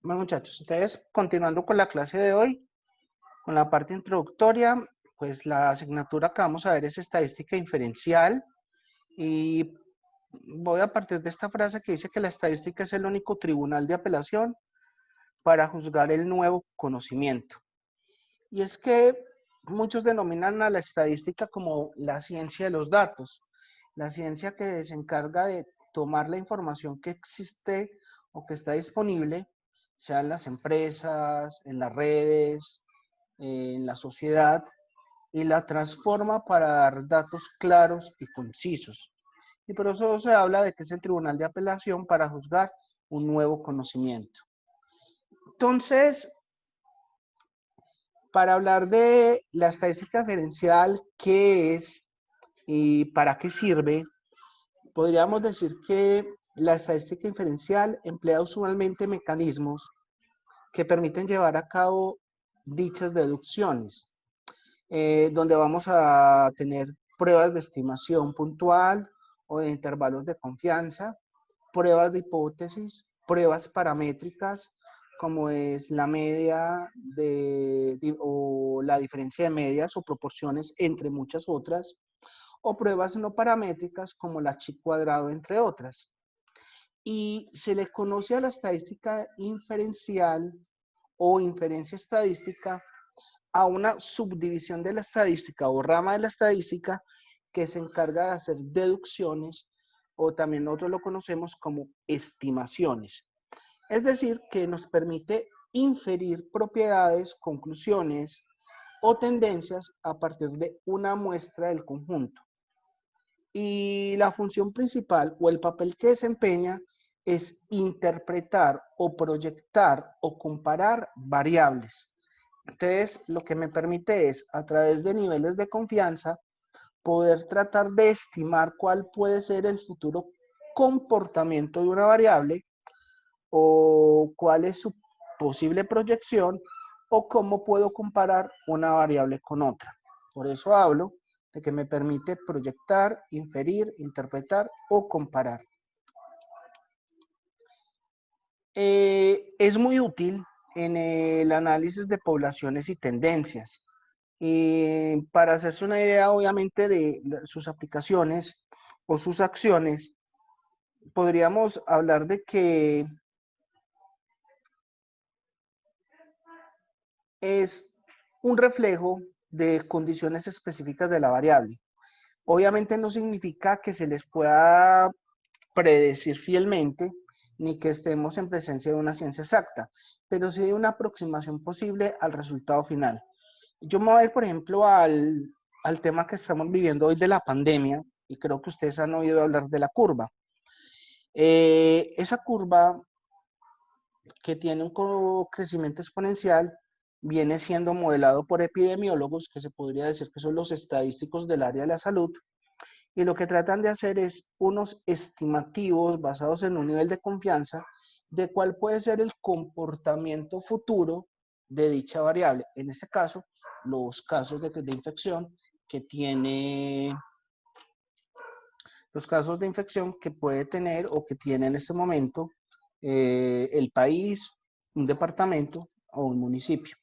Bueno, muchachos, entonces, continuando con la clase de hoy, con la parte introductoria, pues la asignatura que vamos a ver es estadística inferencial y voy a partir de esta frase que dice que la estadística es el único tribunal de apelación para juzgar el nuevo conocimiento. Y es que muchos denominan a la estadística como la ciencia de los datos, la ciencia que se encarga de tomar la información que existe o que está disponible, sea en las empresas, en las redes, en la sociedad, y la transforma para dar datos claros y concisos. Y por eso se habla de que es el tribunal de apelación para juzgar un nuevo conocimiento. Entonces, para hablar de la estadística diferencial, qué es y para qué sirve, podríamos decir que la estadística inferencial emplea usualmente mecanismos que permiten llevar a cabo dichas deducciones, donde vamos a tener pruebas de estimación puntual o de intervalos de confianza, pruebas de hipótesis, pruebas paramétricas, como es la media o la diferencia de medias o proporciones, entre muchas otras, o pruebas no paramétricas como la chi cuadrado, entre otras. Y se le conoce a la estadística inferencial o inferencia estadística a una subdivisión de la estadística o rama de la estadística que se encarga de hacer deducciones o también nosotros lo conocemos como estimaciones. Es decir, que nos permite inferir propiedades, conclusiones o tendencias a partir de una muestra del conjunto. Y la función principal o el papel que desempeña es interpretar o proyectar o comparar variables. Entonces, lo que me permite es, a través de niveles de confianza, poder tratar de estimar cuál puede ser el futuro comportamiento de una variable o cuál es su posible proyección o cómo puedo comparar una variable con otra. Por eso hablo de que me permite proyectar, inferir, interpretar o comparar. Es muy útil en el análisis de poblaciones y tendencias. Para hacerse una idea, obviamente, de sus aplicaciones o sus acciones, podríamos hablar de que es un reflejo de condiciones específicas de la variable. Obviamente no significa que se les pueda predecir fielmente ni que estemos en presencia de una ciencia exacta, pero sí hay una aproximación posible al resultado final. Yo me voy a ir, por ejemplo, al tema que estamos viviendo hoy de la pandemia, y creo que ustedes han oído hablar de la curva. Esa curva que tiene un crecimiento exponencial viene siendo modelado por epidemiólogos, que se podría decir que son los estadísticos del área de la salud, y lo que tratan de hacer es unos estimativos basados en un nivel de confianza de cuál puede ser el comportamiento futuro de dicha variable. En este caso, los casos de infección que tiene, los casos de infección que puede tener o que tiene en este momento el país, un departamento o un municipio.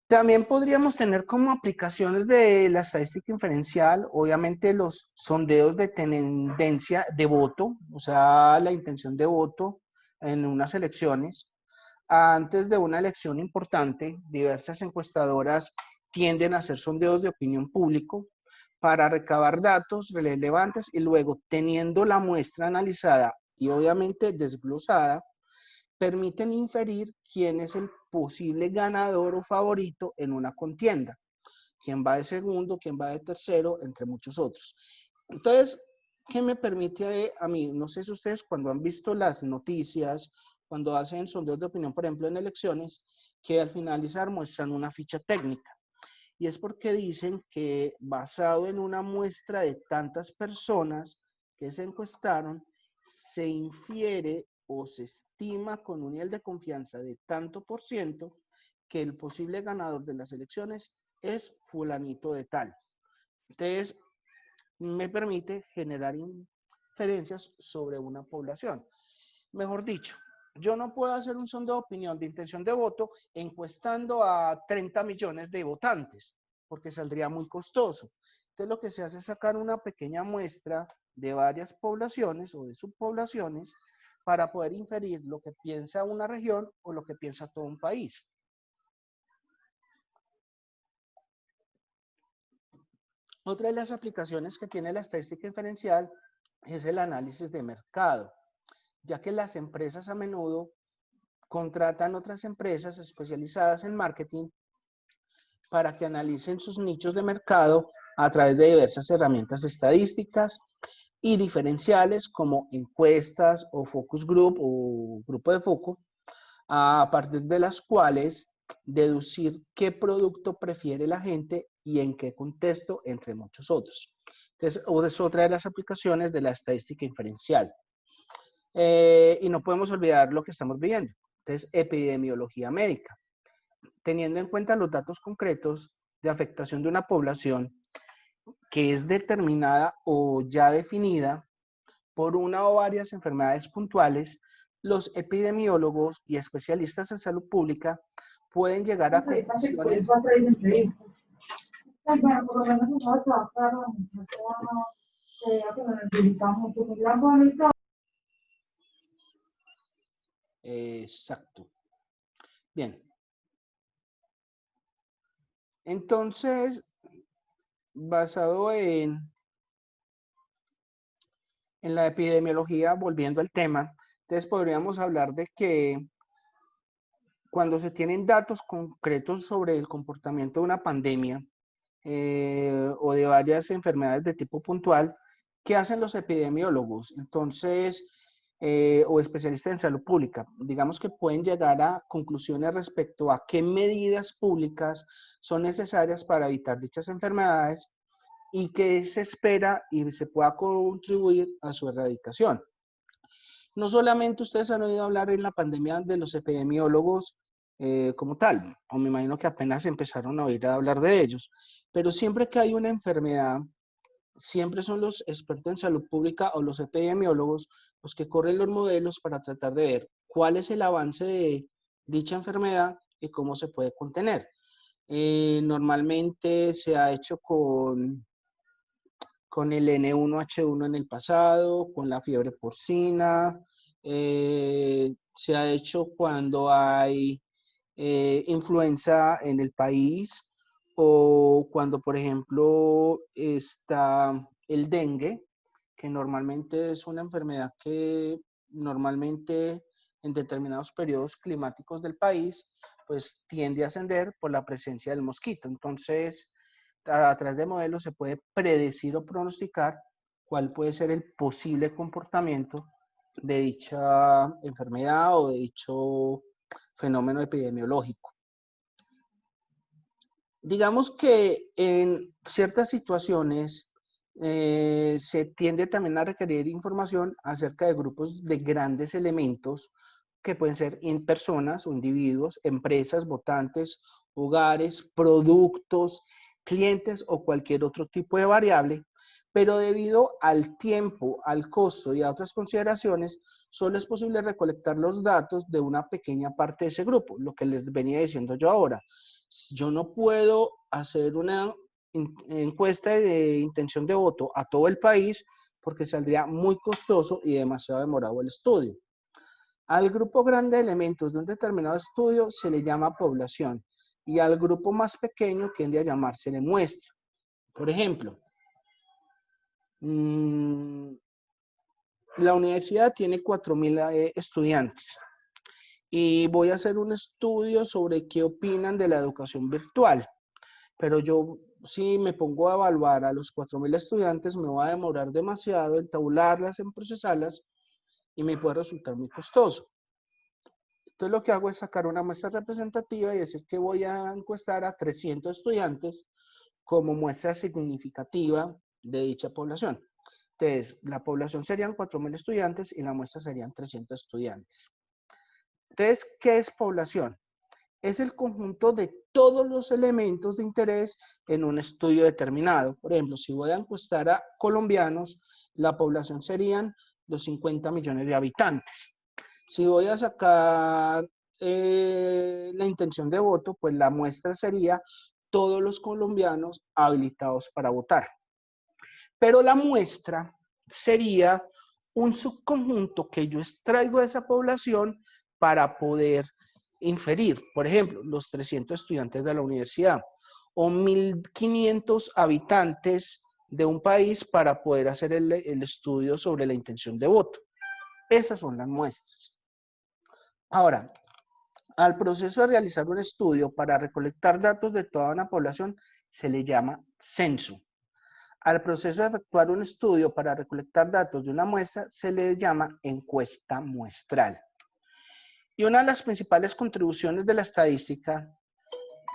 También podríamos tener como aplicaciones de la estadística inferencial, obviamente los sondeos de tendencia de voto, o sea, la intención de voto en unas elecciones. Antes de una elección importante, diversas encuestadoras tienden a hacer sondeos de opinión público para recabar datos relevantes y luego, teniendo la muestra analizada y obviamente desglosada, permiten inferir quién es el posible ganador o favorito en una contienda, quién va de segundo, quién va de tercero, entre muchos otros. Entonces, ¿qué me permite a mí? No sé si ustedes cuando han visto las noticias, cuando hacen sondeos de opinión, por ejemplo, en elecciones, que al finalizar muestran una ficha técnica. Y es porque dicen que basado en una muestra de tantas personas que se encuestaron, se infiere o se estima con un nivel de confianza de tanto por ciento que el posible ganador de las elecciones es fulanito de tal. Entonces, me permite generar inferencias sobre una población. Mejor dicho, yo no puedo hacer un sondeo de opinión de intención de voto encuestando a 30 millones de votantes, porque saldría muy costoso. Entonces lo que se hace es sacar una pequeña muestra de varias poblaciones o de subpoblaciones para poder inferir lo que piensa una región o lo que piensa todo un país. Otra de las aplicaciones que tiene la estadística inferencial es el análisis de mercado, ya que las empresas a menudo contratan otras empresas especializadas en marketing para que analicen sus nichos de mercado a través de diversas herramientas estadísticas y diferenciales como encuestas o focus group o grupo de foco, a partir de las cuales deducir qué producto prefiere la gente y en qué contexto, entre muchos otros. Entonces, es otra de las aplicaciones de la estadística inferencial. Y no podemos olvidar lo que estamos viendo. Entonces, epidemiología médica. Teniendo en cuenta los datos concretos de afectación de una población que es determinada o ya definida por una o varias enfermedades puntuales, los epidemiólogos y especialistas en salud pública pueden llegar a conclusiones. Bueno, por lo menos no vas a adaptar a la muchacha que lo necesitamos, que es la bonita. Exacto. Bien. Entonces, basado en la epidemiología, volviendo al tema, entonces podríamos hablar de que cuando se tienen datos concretos sobre el comportamiento de una pandemia o de varias enfermedades de tipo puntual, ¿qué hacen los epidemiólogos? Entonces, o especialistas en salud pública, digamos que pueden llegar a conclusiones respecto a qué medidas públicas son necesarias para evitar dichas enfermedades y qué se espera y se pueda contribuir a su erradicación. No solamente ustedes han oído hablar en la pandemia de los epidemiólogos como tal, o me imagino que apenas empezaron a oír hablar de ellos, pero siempre que hay una enfermedad, siempre son los expertos en salud pública o los epidemiólogos los que corren los modelos para tratar de ver cuál es el avance de dicha enfermedad y cómo se puede contener. Normalmente se ha hecho con el N1H1 en el pasado, con la fiebre porcina, se ha hecho cuando hay influenza en el país o cuando, por ejemplo, está el dengue, que normalmente es una enfermedad que normalmente en determinados periodos climáticos del país, pues tiende a ascender por la presencia del mosquito. Entonces, a través de modelos se puede predecir o pronosticar cuál puede ser el posible comportamiento de dicha enfermedad o de dicho fenómeno epidemiológico. Digamos que en ciertas situaciones se tiende también a requerir información acerca de grupos de grandes elementos que pueden ser personas o individuos, empresas, votantes, hogares, productos, clientes o cualquier otro tipo de variable, pero debido al tiempo, al costo y a otras consideraciones, solo es posible recolectar los datos de una pequeña parte de ese grupo, lo que les venía diciendo yo ahora. Yo no puedo hacer una encuesta de intención de voto a todo el país porque saldría muy costoso y demasiado demorado el estudio. Al grupo grande de elementos de un determinado estudio se le llama población y al grupo más pequeño tiende a llamársele muestra. Por ejemplo, la universidad tiene 4.000 estudiantes y voy a hacer un estudio sobre qué opinan de la educación virtual. Pero yo, si me pongo a evaluar a los 4.000 estudiantes, me va a demorar demasiado en tabularlas, en procesarlas, y me puede resultar muy costoso. Entonces, lo que hago es sacar una muestra representativa y decir que voy a encuestar a 300 estudiantes como muestra significativa de dicha población. Entonces, la población serían 4.000 estudiantes y la muestra serían 300 estudiantes. Entonces, ¿qué es población? Es el conjunto de todos los elementos de interés en un estudio determinado. Por ejemplo, si voy a encuestar a colombianos, la población serían los 50 millones de habitantes. Si voy a sacar la intención de voto, pues la muestra sería todos los colombianos habilitados para votar. Pero la muestra sería un subconjunto que yo extraigo de esa población para poder inferir, por ejemplo, los 300 estudiantes de la universidad o 1.500 habitantes de un país para poder hacer el estudio sobre la intención de voto. Esas son las muestras. Ahora, al proceso de realizar un estudio para recolectar datos de toda una población se le llama censo. Al proceso de efectuar un estudio para recolectar datos de una muestra se le llama encuesta muestral. Y una de las principales contribuciones de la estadística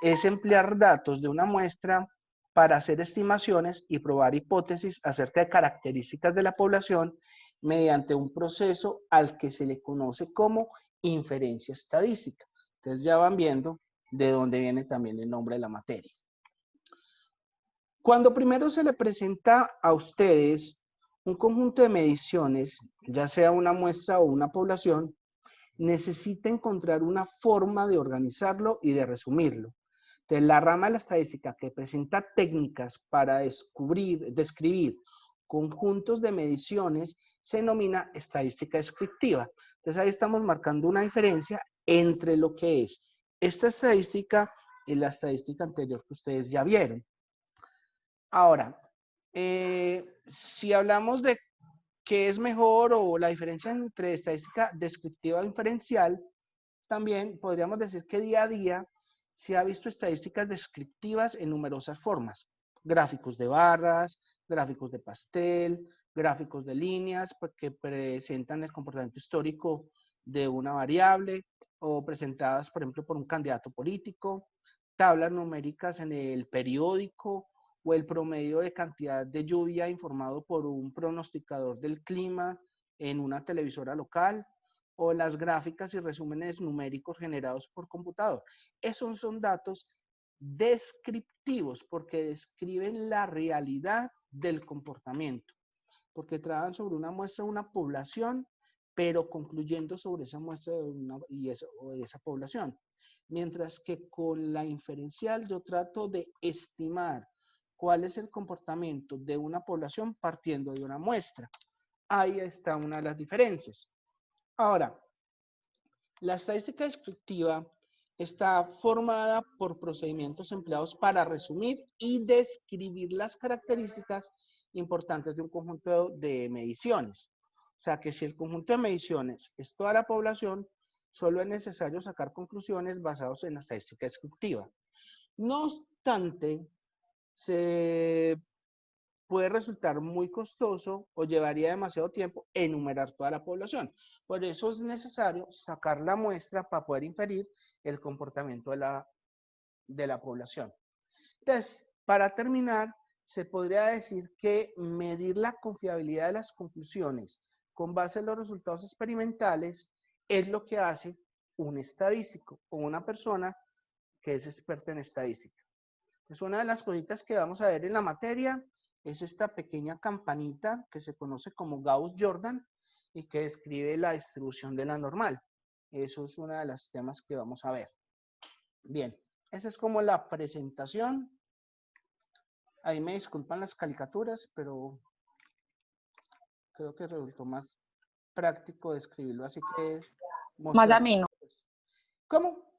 es emplear datos de una muestra para hacer estimaciones y probar hipótesis acerca de características de la población mediante un proceso al que se le conoce como inferencia estadística. Entonces ya van viendo de dónde viene también el nombre de la materia. Cuando primero se le presenta a ustedes un conjunto de mediciones, ya sea una muestra o una población, necesita encontrar una forma de organizarlo y de resumirlo. Entonces, la rama de la estadística que presenta técnicas para describir conjuntos de mediciones se denomina estadística descriptiva. Entonces, ahí estamos marcando una diferencia entre lo que es esta estadística y la estadística anterior que ustedes ya vieron. Ahora, si hablamos de qué es mejor o la diferencia entre estadística descriptiva e inferencial, también podríamos decir que día a día se ha visto estadísticas descriptivas en numerosas formas. Gráficos de barras, gráficos de pastel, gráficos de líneas que presentan el comportamiento histórico de una variable o presentadas, por ejemplo, por un candidato político, tablas numéricas en el periódico o el promedio de cantidad de lluvia informado por un pronosticador del clima en una televisora local, o las gráficas y resúmenes numéricos generados por computador. Esos son datos descriptivos porque describen la realidad del comportamiento, porque trabajan sobre una muestra de una población, pero concluyendo sobre esa muestra de esa población. Mientras que con la inferencial yo trato de estimar cuál es el comportamiento de una población partiendo de una muestra. Ahí está una de las diferencias. Ahora, la estadística descriptiva está formada por procedimientos empleados para resumir y describir las características importantes de un conjunto de mediciones. O sea que si el conjunto de mediciones es toda la población, solo es necesario sacar conclusiones basadas en la estadística descriptiva. No obstante, se puede resultar muy costoso o llevaría demasiado tiempo enumerar toda la población. Por eso es necesario sacar la muestra para poder inferir el comportamiento de la población. Entonces, para terminar, se podría decir que medir la confiabilidad de las conclusiones con base en los resultados experimentales es lo que hace un estadístico o una persona que es experta en estadística. Es una de las cositas que vamos a ver en la materia. Es esta pequeña campanita que se conoce como Gauss-Jordan y que describe la distribución de la normal. Eso es uno de los temas que vamos a ver. Bien, esa es como la presentación. Ahí me disculpan las caricaturas, pero creo que resultó más práctico describirlo, así que Más ameno. ¿Cómo?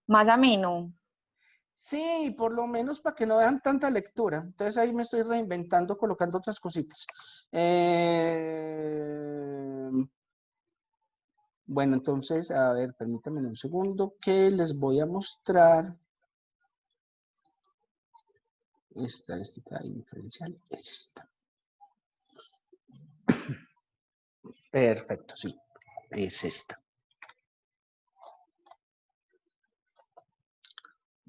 Más ameno. Sí, por lo menos para que no vean tanta lectura. Entonces ahí me estoy reinventando, colocando otras cositas. Bueno, entonces, a ver, permítanme un segundo que les voy a mostrar. Estadística diferencial es esta. Perfecto, sí, es esta.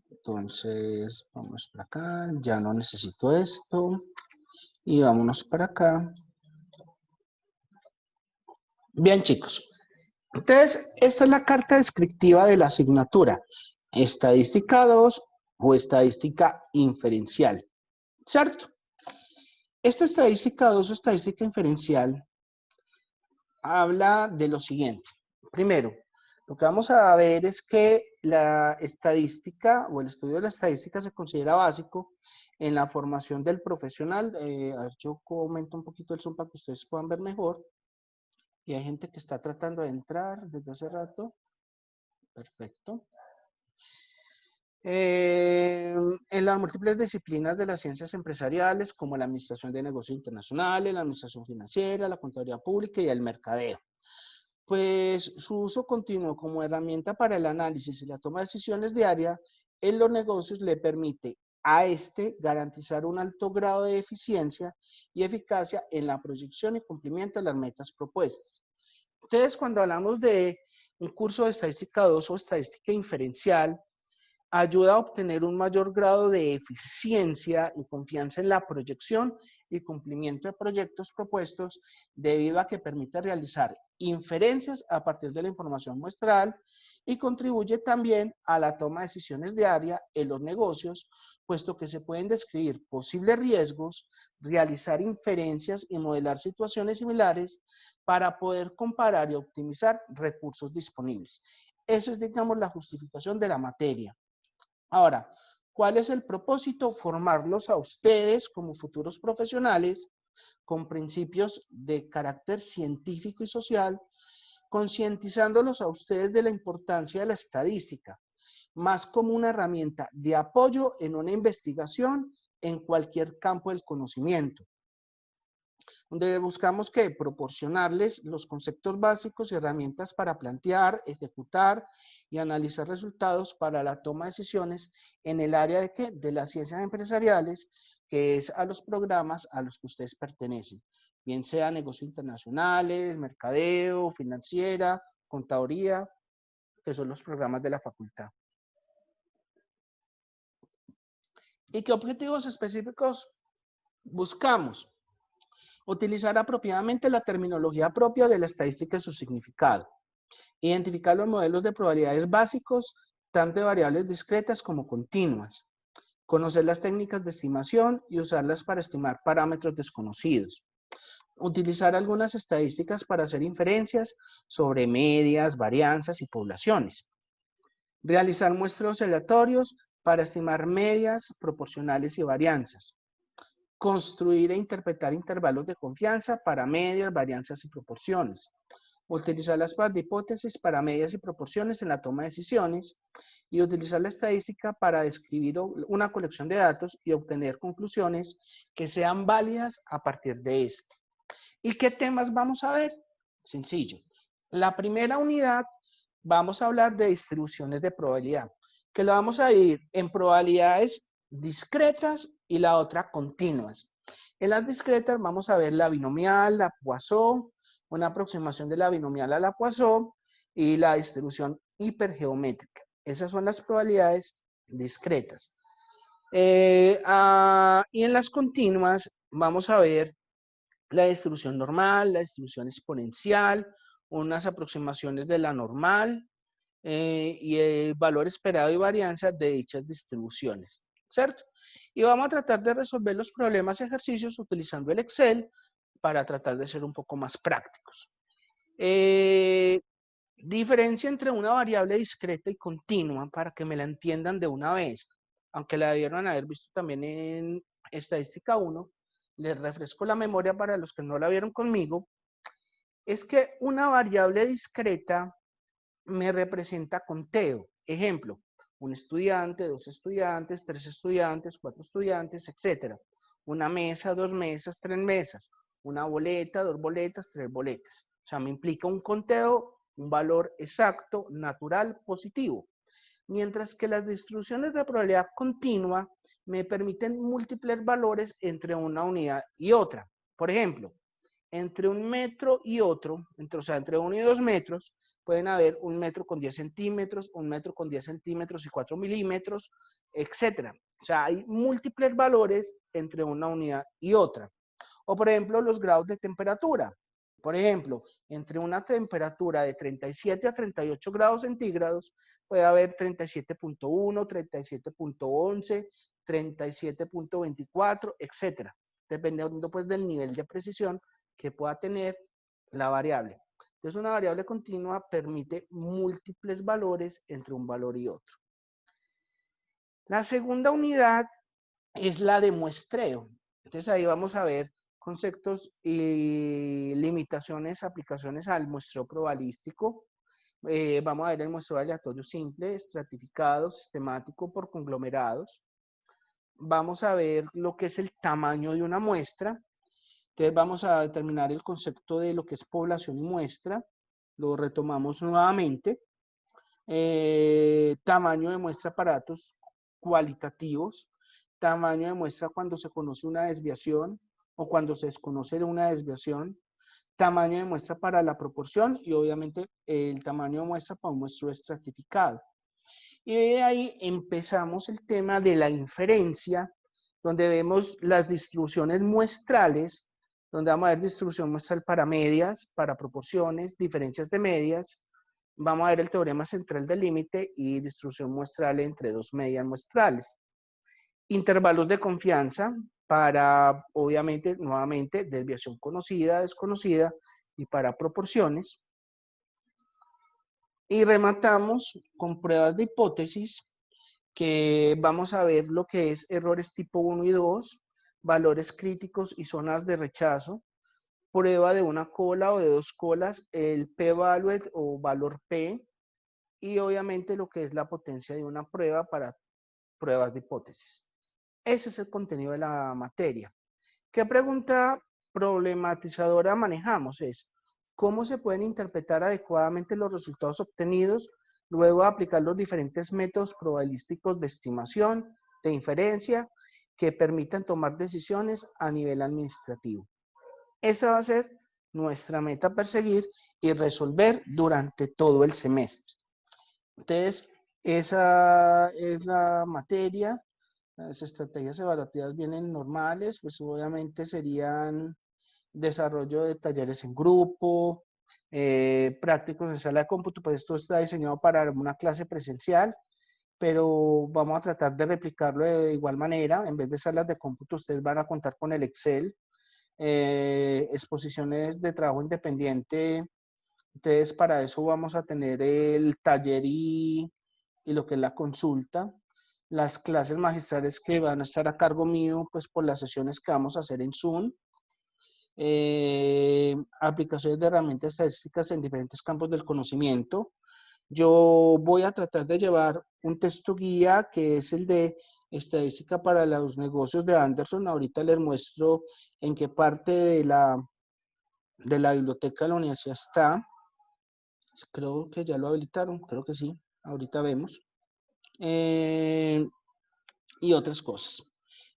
Entonces, vamos para acá, ya no necesito esto. Y vámonos para acá. Bien, chicos. Entonces, esta es la carta descriptiva de la asignatura. Estadística 2 o estadística inferencial. ¿Cierto? Esta estadística 2 o estadística inferencial habla de lo siguiente. Primero, lo que vamos a ver es que la estadística o el estudio de la estadística se considera básico en la formación del profesional. A ver, yo comento un poquito el Zoom para que ustedes puedan ver mejor. Y hay gente que está tratando de entrar desde hace rato. Perfecto. En las múltiples disciplinas de las ciencias empresariales, como la administración de negocios internacionales, la administración financiera, la contabilidad pública y el mercadeo. Pues su uso continuo como herramienta para el análisis y la toma de decisiones diaria en los negocios le permite a este garantizar un alto grado de eficiencia y eficacia en la proyección y cumplimiento de las metas propuestas. Entonces, cuando hablamos de un curso de estadística 2 o estadística inferencial, ayuda a obtener un mayor grado de eficiencia y confianza en la proyección y cumplimiento de proyectos propuestos debido a que permite realizar inferencias a partir de la información muestral y contribuye también a la toma de decisiones diaria en los negocios, puesto que se pueden describir posibles riesgos, realizar inferencias y modelar situaciones similares para poder comparar y optimizar recursos disponibles. Esa es, digamos, la justificación de la materia. Ahora, ¿cuál es el propósito? Formarlos a ustedes como futuros profesionales con principios de carácter científico y social, concientizándolos a ustedes de la importancia de la estadística, más como una herramienta de apoyo en una investigación en cualquier campo del conocimiento, donde buscamos que proporcionarles los conceptos básicos y herramientas para plantear, ejecutar y analizar resultados para la toma de decisiones en el área de ¿qué? De las ciencias empresariales, que es a los programas a los que ustedes pertenecen, bien sea negocios internacionales, mercadeo, financiera, contaduría, que son los programas de la facultad. ¿Y qué objetivos específicos buscamos? Utilizar apropiadamente la terminología propia de la estadística y su significado. Identificar los modelos de probabilidades básicos, tanto de variables discretas como continuas. Conocer las técnicas de estimación y usarlas para estimar parámetros desconocidos. Utilizar algunas estadísticas para hacer inferencias sobre medias, varianzas y poblaciones. Realizar muestreos aleatorios para estimar medias, proporcionales y varianzas. Construir e interpretar intervalos de confianza para medias, varianzas y proporciones. Utilizar las pruebas de hipótesis para medias y proporciones en la toma de decisiones. Y utilizar la estadística para describir una colección de datos y obtener conclusiones que sean válidas a partir de este. ¿Y qué temas vamos a ver? Sencillo. La primera unidad vamos a hablar de distribuciones de probabilidad, que lo vamos a dividir en probabilidades discretas y la otra continuas. En las discretas vamos a ver la binomial, la Poisson, una aproximación de la binomial a la Poisson y la distribución hipergeométrica. Esas son las probabilidades discretas. Y en las continuas vamos a ver la distribución normal, la distribución exponencial, unas aproximaciones de la normal y el valor esperado y varianza de dichas distribuciones, ¿cierto? Y vamos a tratar de resolver los problemas y ejercicios utilizando el Excel para tratar de ser un poco más prácticos. Diferencia entre una variable discreta y continua para que me la entiendan de una vez, aunque la debieron haber visto también en estadística 1, les refresco la memoria para los que no la vieron conmigo, es que una variable discreta me representa conteo. Ejemplo, un estudiante, 2 estudiantes, 3 estudiantes, 4 estudiantes, etc. Una mesa, 2 mesas, 3 mesas. Una boleta, 2 boletas, 3 boletas. O sea, me implica un conteo, un valor exacto, natural, positivo. Mientras que las distribuciones de probabilidad continua me permiten múltiples valores entre una unidad y otra. Por ejemplo, entre un metro y otro, o sea, entre 1 y 2 metros, pueden haber 1 metro con 10 centímetros, 1 metro con 10 centímetros y 4 milímetros, etc. O sea, hay múltiples valores entre una unidad y otra. O, por ejemplo, los grados de temperatura. Por ejemplo, entre una temperatura de 37 a 38 grados centígrados, puede haber 37.1, 37.11, 37.24, etc. Dependiendo, pues, del nivel de precisión que pueda tener la variable. Entonces, una variable continua permite múltiples valores entre un valor y otro. La segunda unidad es la de muestreo. Entonces, ahí vamos a ver conceptos y limitaciones, aplicaciones al muestreo probabilístico. Vamos a ver el muestreo aleatorio simple, estratificado, sistemático por conglomerados. Vamos a ver lo que es el tamaño de una muestra. Entonces vamos a determinar el concepto de lo que es población y muestra. Lo retomamos nuevamente. Tamaño de muestra para datos cualitativos. Tamaño de muestra cuando se conoce una desviación o cuando se desconoce una desviación. Tamaño de muestra para la proporción y obviamente el tamaño de muestra para un muestreo estratificado. Y de ahí empezamos el tema de la inferencia, donde vemos las distribuciones muestrales, donde vamos a ver distribución muestral para medias, para proporciones, diferencias de medias. Vamos a ver el teorema central del límite y distribución muestral entre dos medias muestrales. Intervalos de confianza para, obviamente, nuevamente, desviación conocida, desconocida y para proporciones. Y rematamos con pruebas de hipótesis, que vamos a ver lo que es errores tipo 1 y 2, valores críticos y zonas de rechazo, prueba de una cola o de dos colas, el p-valued o valor p, y obviamente lo que es la potencia de una prueba para pruebas de hipótesis. Ese es el contenido de la materia. ¿Qué pregunta problematizadora manejamos? Es, ¿cómo se pueden interpretar adecuadamente los resultados obtenidos luego de aplicar los diferentes métodos probabilísticos de estimación, de inferencia, que permitan tomar decisiones a nivel administrativo? Esa va a ser nuestra meta a perseguir y resolver durante todo el semestre. Entonces, esa es la materia. Las estrategias evaluativas vienen normales, pues obviamente serían desarrollo de talleres en grupo, prácticos en sala de cómputo, pues esto está diseñado para una clase presencial, pero vamos a tratar de replicarlo de igual manera. En vez de salas de cómputo, ustedes van a contar con el Excel, exposiciones de trabajo independiente. Entonces, para eso vamos a tener el taller y lo que es la consulta. Las clases magistrales que van a estar a cargo mío, pues por las sesiones que vamos a hacer en Zoom. Aplicaciones de herramientas estadísticas en diferentes campos del conocimiento. Yo voy a tratar de llevar un texto guía que es el de estadística para los negocios de Anderson. Ahorita les muestro en qué parte de la biblioteca de la universidad está. Creo que ya lo habilitaron, creo que sí. Ahorita vemos. Y otras cosas.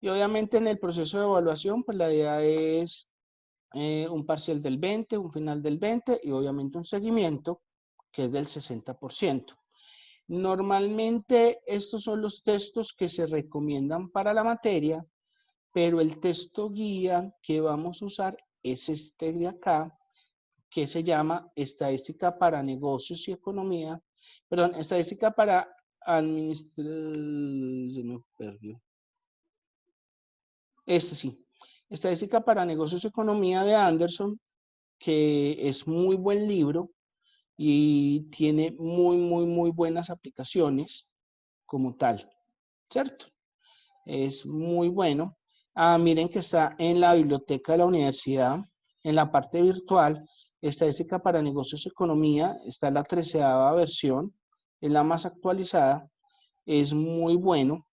Y obviamente en el proceso de evaluación, pues la idea es un parcial del 20, un final del 20 y obviamente un seguimiento que es del 60%. Normalmente estos son los textos que se recomiendan para la materia, pero el texto guía que vamos a usar es este de acá, que se llama Estadística para Negocios y Economía, perdón, Estadística para Administración, se me perdió. Este sí, Estadística para Negocios y Economía de Anderson, que es muy buen libro y tiene muy buenas aplicaciones como tal, ¿cierto? Es muy bueno. Miren que está en la biblioteca de la universidad, en la parte virtual, Estadística para Negocios y Economía, está en la 13ª versión, es la más actualizada, es muy bueno.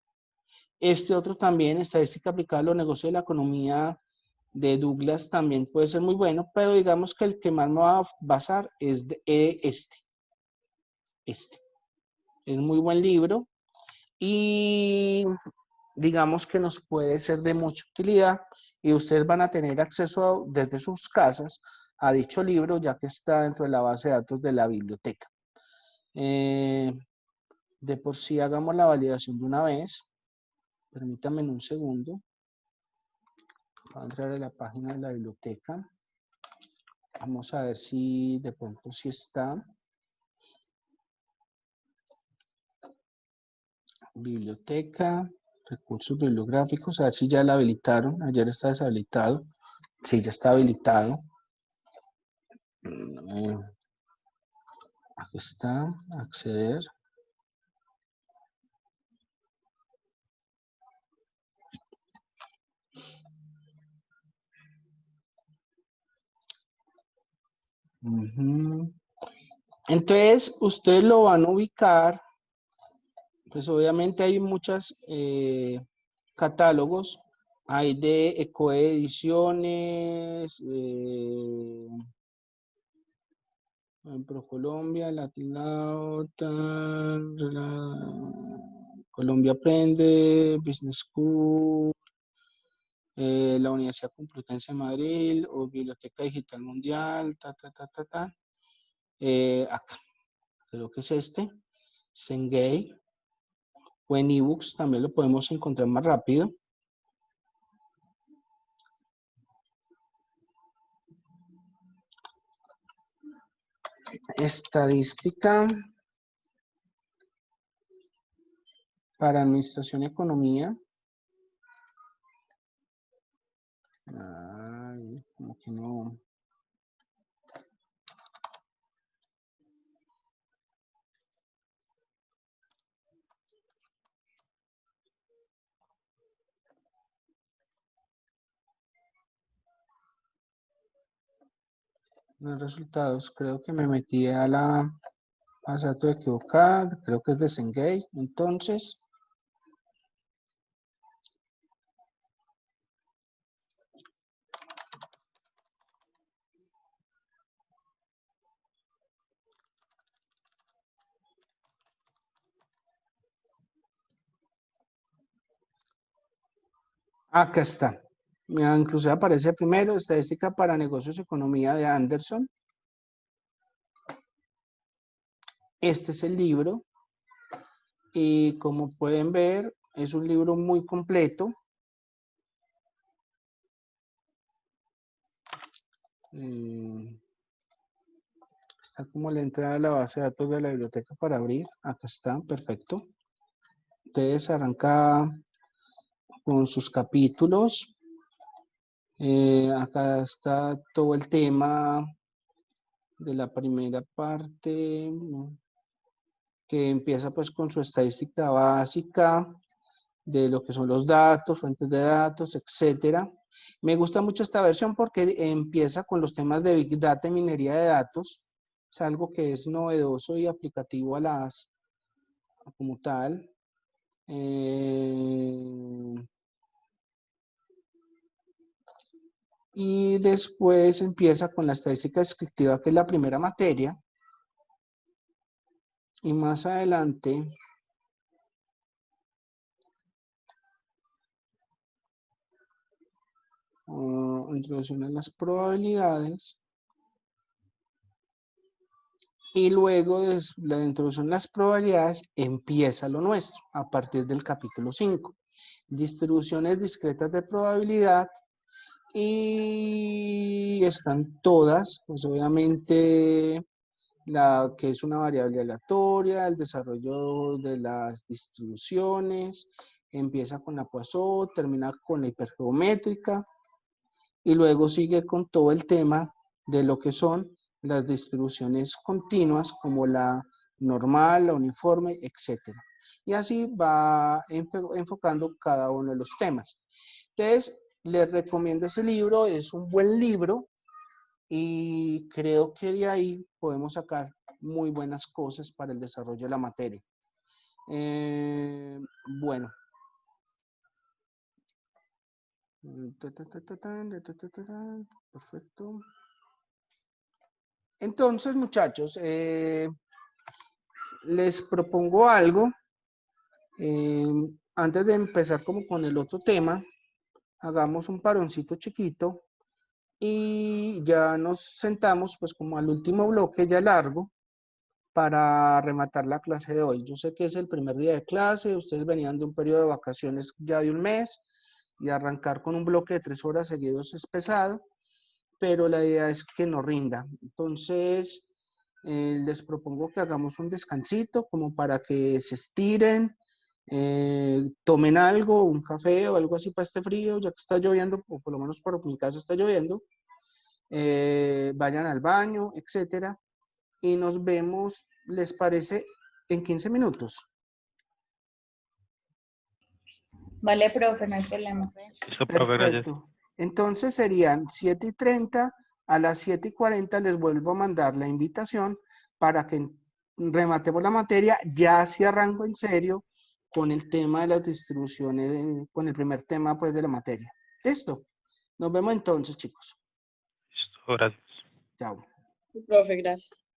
Este otro también, Estadística aplicada a los negocios de la economía de Douglas, también puede ser muy bueno, pero digamos que el que más me va a basar es este. Es muy buen libro y digamos que nos puede ser de mucha utilidad y ustedes van a tener acceso desde sus casas a dicho libro ya que está dentro de la base de datos de la biblioteca. De por sí hagamos la validación de una vez. Permítanme un segundo. Voy a entrar a la página de la biblioteca. Vamos a ver si de pronto sí está. Biblioteca, recursos bibliográficos, a ver si ya la habilitaron. Ayer está deshabilitado. Sí, ya está habilitado. Aquí está, acceder. Ujú. Entonces, ustedes lo van a ubicar, pues obviamente hay muchos catálogos, hay de Ecoediciones, ProColombia, Latinao, Colombia Aprende, Business School, la Universidad Complutense de Madrid, o Biblioteca Digital Mundial, acá, creo que es este, Cengage, o en ebooks también lo podemos encontrar más rápido. Estadística para Administración y Economía. Ay, como que no. Los resultados, creo que me metí a la pasato equivocada, creo que es de Cengage, entonces. Acá está. Mira, incluso aparece primero, Estadística para Negocios y Economía de Anderson. Este es el libro. Y como pueden ver, es un libro muy completo. Está como la entrada a la base de datos de la biblioteca para abrir. Acá está, perfecto. Entonces arranca con sus capítulos. Acá está todo el tema de la primera parte, que empieza pues con su estadística básica de lo que son los datos, fuentes de datos, etcétera. Me gusta mucho esta versión porque empieza con los temas de Big Data y minería de datos. Es algo que es novedoso y aplicativo a las, como tal. Y después empieza con la estadística descriptiva, que es la primera materia. Y más adelante introducción a las probabilidades. Y luego de la introducción a las probabilidades empieza lo nuestro a partir del capítulo 5. Distribuciones discretas de probabilidad, y están todas, pues obviamente la que es una variable aleatoria, el desarrollo de las distribuciones, empieza con la Poisson, termina con la hipergeométrica y luego sigue con todo el tema de lo que son las distribuciones continuas como la normal, la uniforme, etc. Y así va enfocando cada uno de los temas. Entonces, les recomiendo ese libro, es un buen libro y creo que de ahí podemos sacar muy buenas cosas para el desarrollo de la materia. Bueno. Perfecto. Entonces, muchachos, les propongo algo. Antes de empezar como con el otro tema, hagamos un paroncito chiquito y ya nos sentamos pues como al último bloque ya largo para rematar la clase de hoy. Yo sé que es el primer día de clase, ustedes venían de un periodo de vacaciones ya de un mes y arrancar con un bloque de 3 horas seguidos es pesado, pero la idea es que no rinda. Entonces, les propongo que hagamos un descansito como para que se estiren, tomen algo, un café o algo así para este frío, ya que está lloviendo, o por lo menos por mi casa está lloviendo, vayan al baño, etcétera, y nos vemos les parece en 15 minutos? Vale, profe, no hay problema. Listo, profe, gracias. Perfecto. Entonces serían 7:30, a las 7:40 les vuelvo a mandar la invitación para que rematemos la materia. Ya sí arranco en serio con el tema de las distribuciones, con el primer tema pues de la materia. ¿Listo? Nos vemos entonces, chicos. Listo, gracias. Chao. Profe, gracias.